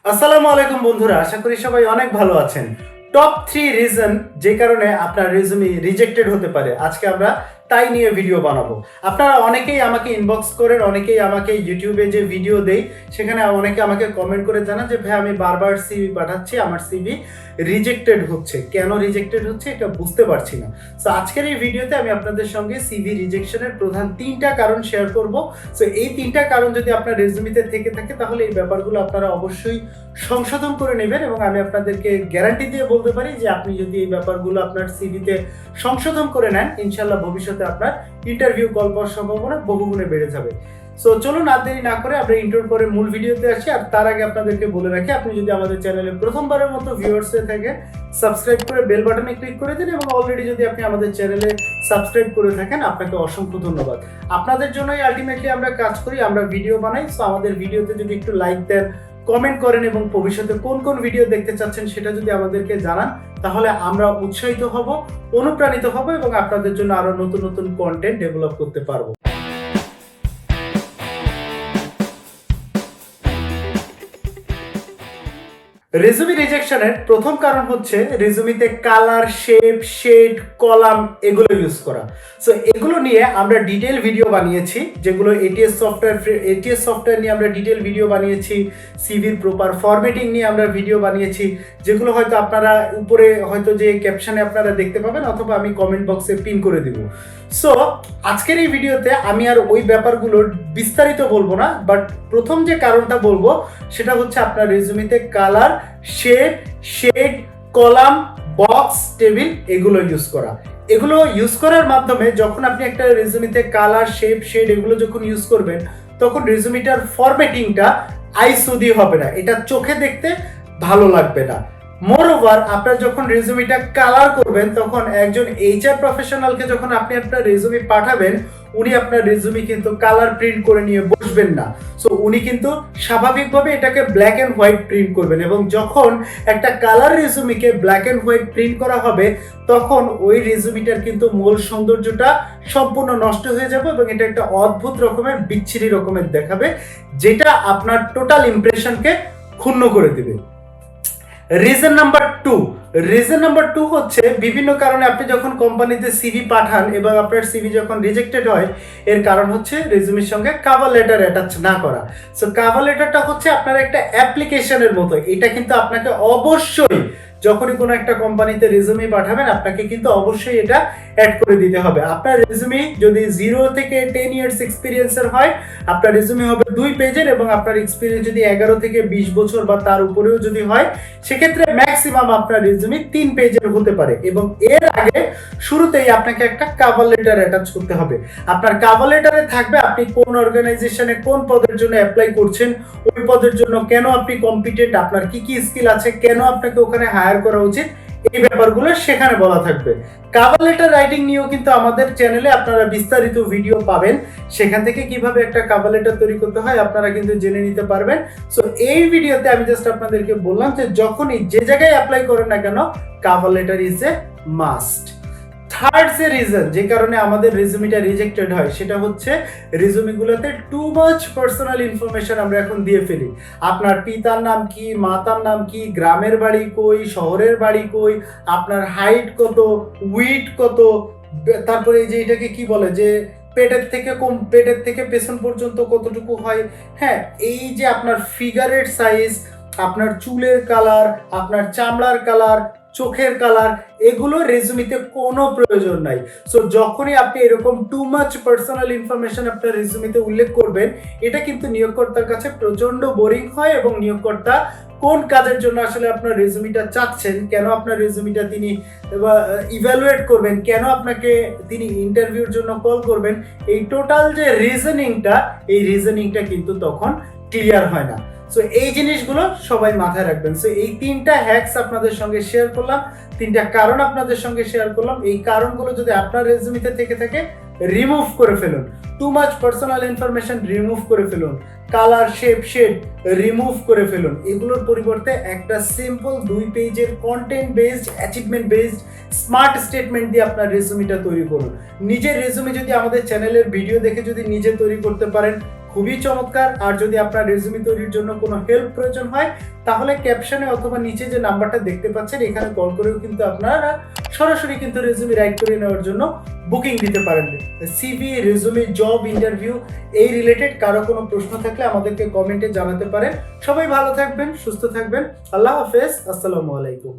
আসসালামু আলাইকুম বন্ধুরা, আশা করি সবাই অনেক ভালো আছেন। টপ 3 রিজন যে কারণে আপনার রেজুমে রিজেক্টেড হতে পারে, আজকে আমরা তাই নিয়ে ভিডিও বানাবো। আপনারা অনেকেই আমাকে ইনবক্স করেন, অনেকেই আমাকে ইউটিউবে যে ভিডিও দেই সেখানে অনেকে আমাকে কমেন্ট করে জানান যে ভাই আমি বারবার সিভি পাঠাচ্ছি, আমার সিভি রিজেক্টেড হচ্ছে, কেন রিজেক্টেড হচ্ছে এটা বুঝতে পারছি না। সো আজকের এই ভিডিওতে আমি আপনাদের সঙ্গে সিভি রিজেকশনের প্রধান 3টা কারণ শেয়ার করব। সো এই 3টা কারণ যদি আপনার রেজুমিতে থেকে থাকে তাহলে এই ব্যাপারগুলো আপনারা অবশ্যই সংশোধন করে নেবেন, এবং আমি আপনাদেরকে গ্যারান্টি দিয়ে বলতে পারি যে আপনি যদি এই ব্যাপারগুলো আপনার সিভিতে সংশোধন করে নেন, ইনশাল্লাহ ভবিষ্যতে আপনার ইন্টারভিউ কল পাওয়ার সম্ভাবনা বহুগুণে বেড়ে যাবে। সো চলুন আর দেরি না করে আমরা ইন্টার পরে মূল ভিডিওতে আসি। আর তার আগে আপনাদেরকে বলে রাখি, আপনি যদি আমাদের চ্যানেলে প্রথমবারের মতো ভিউয়ার্স হয়ে থাকেন, সাবস্ক্রাইব করে বেল বাটনে ক্লিক করে দিন, এবং অলরেডি যদি আপনি আমাদের চ্যানেলে সাবস্ক্রাইব করে থাকেন আপনাকে অসংখ্য ধন্যবাদ। আপনাদের জন্যই আলটিমেটলি আমরা কাজ করি, আমরা ভিডিও বানাই। সো আমাদের ভিডিওতে যদি একটু লাইক দেন, কমেন্ট করেন এবং ভবিষ্যতে কোন কোন ভিডিও দেখতে চাচ্ছেন সেটা যদি আমাদেরকে জানান, তাহলে আমরা উৎসাহিত হব, অনুপ্রাণিত হব এবং আপনাদের জন্য আরো নতুন নতুন কন্টেন্ট ডেভেলপ করতে পারবো। রেজুমি রিজেকশনের প্রথম কারণ হচ্ছে রেজুমিতে কালার, শেপ, শেড, কলাম এগুলো ইউজ করা। সো এগুলো নিয়ে আমরা ডিটেল ভিডিও বানিয়েছি, যেগুলো এটিএস সফটওয়্যার নিয়ে আমরা ডিটেল ভিডিও বানিয়েছি, সিভির প্রপার ফরম্যাটিং নিয়ে আমরা ভিডিও বানিয়েছি, যেগুলো হয়তো আপনারা উপরে হয়তো যে ক্যাপশনে আপনারা দেখতে পাবেন, অথবা আমি কমেন্ট বক্সে পিন করে দিব। সো আজকের এই ভিডিওতে আমি আর ওই ব্যাপারগুলো বিস্তারিত বলবো না, বাট প্রথম যে কারণটা বলবো সেটা হচ্ছে আপনার রেজুমিতে colour, shade, column, box, table এগুলো ইউজ করা। এগুলো ইউজ করার মাধ্যমে যখন আপনি একটা রেজুমিতে কালার, শেড এগুলো যখন ইউজ করবেন, তখন রেজুমিটার ফরম্যাটিংটা আইসুদি হবে না, এটা চোখে দেখতে ভালো লাগবে না। মোরওভার আপনার যখন রেজুমিটা কালার করবেন, তখন একজন এইচআর প্রফেশনালকে যখন আপনি আপনার রেজুমি পাঠাবেন, উনি আপনার রেজুমি কিন্তু কালার প্রিন্ট করে নিয়ে বসবেন না। সো উনি কিন্তু স্বাভাবিকভাবে এটাকে ব্ল্যাক অ্যান্ড হোয়াইট প্রিন্ট করবেন, এবং যখন একটা কালার রেজুমিকে ব্ল্যাক অ্যান্ড হোয়াইট প্রিন্ট করা হবে, তখন ওই রেজুমিটার কিন্তু মূল সৌন্দর্যটা সম্পূর্ণ নষ্ট হয়ে যাবে, এবং এটা একটা অদ্ভুত রকমের বিচ্ছিরি রকমের দেখাবে, যেটা আপনার টোটাল ইমপ্রেশনকে ক্ষুণ্ণ করে দেবে। রিজন নাম্বার টু হচ্ছে বিভিন্ন কারণে আপনি যখন কোম্পানিতে সিভি পাঠান এবং আপনার সিভি যখন রিজেক্টেড হয়, এর কারণ হচ্ছে রেজুমির সঙ্গে কভার লেটার অ্যাটাচ না করা। সো কভার লেটারটা হচ্ছে আপনার একটা অ্যাপ্লিকেশনের মতো, এটা কিন্তু আপনাকে অবশ্যই যখনই কোনো একটা কোম্পানিতে রেজুমি পাঠাবেন আপনাকে কিন্তু অবশ্যই এটা অ্যাড করে দিতে হবে। আপনার রেজুমি যদি 0 থেকে 10 ইয়ার্স এক্সপিরিয়েন্সের হয়, আপনার রেজুমি হবে 2 পেজের, এবং আপনার এক্সপিরিয়েন্স যদি 11 থেকে 20 বছর বা তার উপরেও যদি হয়, সেক্ষেত্রে ম্যাক্সিমাম আপনার রেজুমি 3 পেজের হতে পারে। এবং এর আগে শুরুতেই আপনাকে একটা কভার লেটার অ্যাটাচ করতে হবে। আপনার কভার লেটারে থাকবে আপনি কোন অর্গানাইজেশনে কোন পদের জন্য অ্যাপ্লাই করছেন, ওই পদের জন্য কেন আপনি কম্পিটেন্ট, আপনার কি কি স্কিল আছে, কেন আপনাকে ওখানে হায়ার করা উচিত, এই ব্যাপারগুলো সেখানে বলা থাকবে। কভার লেটার রাইটিং নিয়েও কিন্তু আমাদের চ্যানেলে আপনারা বিস্তারিত ভিডিও পাবেন, সেখান থেকে কিভাবে একটা কভার লেটার তৈরি করতে হয় আপনারা কিন্তু জেনে নিতে পারবেন। সো এই ভিডিওতে আমি জাস্ট আপনাদেরকে বললাম যে যখনই যে জায়গায় অ্যাপ্লাই করেন না কেন, cover letter is a must. Third যে রিজন যে কারণে আমাদের রেজুমিটা রিজেক্টেড হয়, সেটা হচ্ছে রেজুমিগুলোতে টু মাচ পার্সোনাল ইনফরমেশন আমরা এখন দিয়ে ফেলি। আপনার পিতার নাম কি, মাতার নাম কি, গ্রামের বাড়ি কই, শহরের বাড়ি কই, আপনার হাইট কত, উইট কত, তারপরে এই যে এটাকে কি বলে যে পেটের থেকে পেছন পর্যন্ত কতটুকু হয়, হ্যাঁ, এই যে আপনার ফিগারের সাইজ, আপনার চুলের কালার, আপনার চামড়ার কালার, চোখের কালার, এগুলো রেজুমিতে কোনো প্রয়োজন নাই। সো যখনই আপনি এরকম টু মাচ পার্সোনাল ইনফরমেশন আপনার রেজুমিতে উল্লেখ করবেন, এটা কিন্তু নিয়োগকর্তার কাছে প্রচন্ড বোরিং হয়, এবং নিয়োগকর্তা কোন কাজের জন্য আসলে আপনার রেজুমিটা চাচ্ছেন, কেন আপনার রেজুমিটা তিনি ইভ্যালুয়েট করবেন, কেন আপনাকে তিনি ইন্টারভিউর জন্য কল করবেন, এই টোটাল যে রিজনিংটা কিন্তু তখন ক্লিয়ার হয় না। সো এই জিনিসগুলো সবাই মাথায় রাখবেন। সো এই 3টা হ্যাকস আপনাদের সঙ্গে শেয়ার করলাম, 3টা কারণ আপনাদের সঙ্গে শেয়ার করলাম। এই কারণগুলো যদি আপনার রেজুমিতে থেকে থাকে, রিমুভ করে ফেলুন। Too much personal information remove করে ফেলুন, কালার, শেড রিমুভ করে ফেলুন। এগুলোর পরিবর্তে একটা সিম্পল 2 পেজের content based, achievement based smart statement দিয়ে আপনার রেজুমিটা তৈরি করুন। নিজের রেজুমি যদি আমাদের চ্যানেলের ভিডিও দেখে যদি নিজে তৈরি করতে পারেন, খুবই চমৎকার। আর যদি আপনার রেজুমি তৈরির জন্য কোনো হেল্প প্রয়োজন হয় তাহলে ক্যাপশনে অথবা নিচে যে নাম্বারটা দেখতে পাচ্ছেন এখানে কল করেও কিন্তু আপনারা সরাসরি কিন্তু রেজুমি রাইট করে নেওয়ার জন্য বুকিং দিতে পারেন। সিভি, রেজুমি, জব ইন্টারভিউ এই রিলেটেড কারো কোনো প্রশ্ন থাকলে আমাদেরকে কমেন্টে জানাতে পারেন। সবাই ভালো থাকবেন, সুস্থ থাকবেন। আল্লাহ হাফেজ, আসসালামু আলাইকুম।